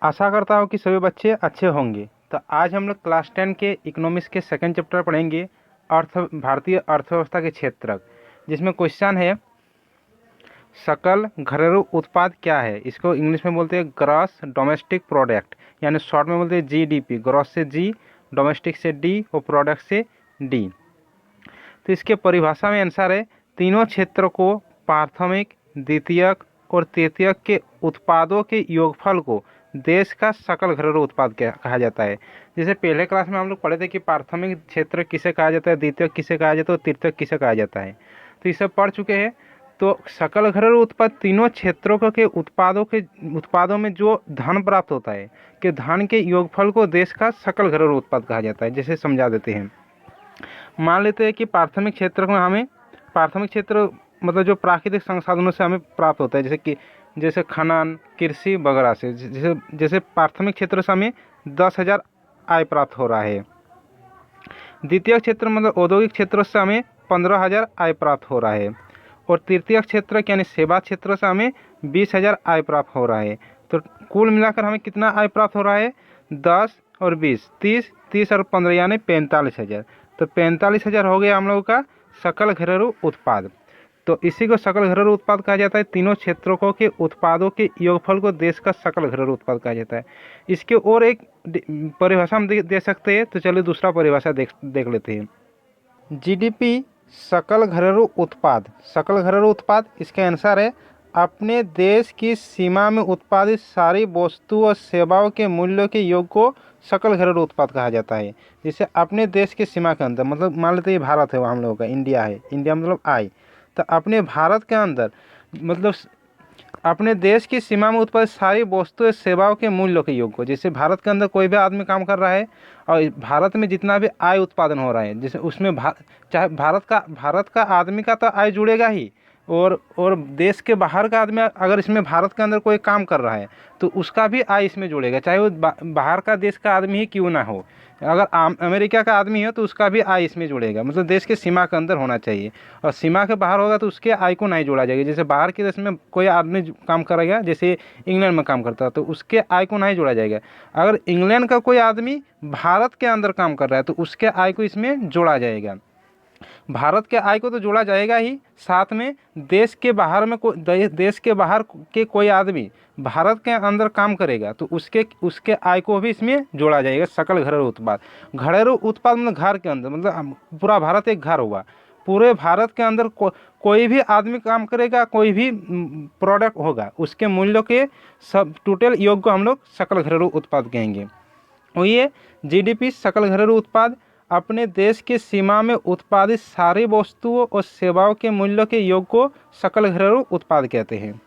आशा करता हूँ कि सभी बच्चे अच्छे होंगे। तो आज हम लोग क्लास 10 के इकोनॉमिक्स के सेकंड चैप्टर पढ़ेंगे, भारतीय अर्थव्यवस्था के क्षेत्रक, जिसमें क्वेश्चन है सकल घरेलू उत्पाद क्या है। इसको इंग्लिश में बोलते हैं ग्रॉस डोमेस्टिक प्रोडक्ट, यानी शॉर्ट में बोलते हैं जीडीपी। ग्रॉस से जी, डोमेस्टिक से डी और प्रोडक्ट से डी। तो इसके परिभाषा में आंसर है तीनों क्षेत्रों को प्राथमिक, द्वितीयक और तृतीयक के उत्पादों के योगफल को देश का सकल घरेलू उत्पाद कहा जाता है। जैसे पहले क्लास में हम लोग पढ़े थे कि प्राथमिक क्षेत्र किसे कहा जाता है, द्वितीयक किसे कहा जाता है और तृतीयक किसे कहा जाता है। तो ये सब पढ़ चुके हैं। तो सकल घरेलू उत्पाद तीनों क्षेत्रों के उत्पादों में जो धन प्राप्त होता है कि धन के योगफल को देश का सकल घरेलू उत्पाद कहा जाता है। जैसे समझा देते हैं, मान लेते हैं कि प्राथमिक क्षेत्र में हमें, प्राथमिक क्षेत्र मतलब जो प्राकृतिक संसाधनों से हमें प्राप्त होता है, जैसे खनन, कृषि वगैरह से। जैसे प्राथमिक क्षेत्र से हमें 10,000 आय प्राप्त हो रहा है। द्वितीय क्षेत्र मतलब औद्योगिक क्षेत्रों से हमें 15,000 आय प्राप्त हो रहा है। और तृतीय क्षेत्र यानी सेवा क्षेत्र से हमें 20,000 आय प्राप्त हो रहा है। तो कुल मिलाकर हमें कितना आय प्राप्त हो रहा है? 10 और 20, 30 और 15 यानी 45,000। तो 45,000 हो गया हम लोगों का सकल घरेलू उत्पाद। तो इसी को सकल घरेलू उत्पाद कहा जाता है। तीनों क्षेत्रों के उत्पादों के योगफल को देश का सकल घरेलू उत्पाद कहा जाता है। इसके और एक परिभाषा हम दे सकते हैं। तो चलिए दूसरा परिभाषा देख लेते हैं। जीडीपी सकल घरेलू उत्पाद। सकल घरेलू उत्पाद इसका आंसर है अपने देश की सीमा में उत्पादित सारी वस्तु और सेवाओं के मूल्यों के योग को सकल घरेलू उत्पाद कहा जाता है। जैसे अपने देश की सीमा के अंदर, मतलब मान लेते हैं भारत है, हम लोगों का इंडिया है, इंडिया मतलब आय। तो अपने भारत के अंदर मतलब अपने देश की सीमा में उत्पादित सारी वस्तु और सेवाओं के मूल्यों के योग को, जैसे भारत के अंदर कोई भी आदमी काम कर रहा है और भारत में जितना भी आय उत्पादन हो रहा है, जैसे उसमें चाहे भारत का आदमी का तो आय जुड़ेगा ही, और देश के बाहर का आदमी अगर इसमें भारत के अंदर कोई काम कर रहा है तो उसका भी आय इसमें जुड़ेगा, चाहे वो बाहर का देश का आदमी ही क्यों ना हो। अगर अमेरिका का आदमी है तो उसका भी आय इसमें जुड़ेगा, मतलब देश के सीमा के अंदर होना चाहिए। और सीमा के बाहर होगा तो उसके आय को नहीं जोड़ा जाएगा। जैसे बाहर के देश में कोई आदमी काम करेगा, जैसे इंग्लैंड में काम करता है, तो उसके आय को नहीं जोड़ा जाएगा। अगर इंग्लैंड का कोई आदमी भारत के अंदर काम कर रहा है तो उसके आय को इसमें जोड़ा जाएगा। भारत के आय को तो जोड़ा जाएगा ही, साथ में देश के बाहर के कोई आदमी भारत के अंदर काम करेगा तो उसके आय को भी इसमें जोड़ा जाएगा। सकल घरेलू उत्पाद। घरेलू उत्पाद मतलब घर के अंदर, मतलब पूरा भारत एक घर हुआ। पूरे भारत के अंदर कोई भी आदमी काम करेगा, कोई भी प्रोडक्ट होगा, उसके मूल्यों के सब टोटल योग को हम लोग सकल घरेलू उत्पाद कहेंगे। और ये जीडीपी सकल घरेलू उत्पाद अपने देश की सीमा में उत्पादित सारी वस्तुओं और सेवाओं के मूल्यों के योग को सकल घरेलू उत्पाद कहते हैं।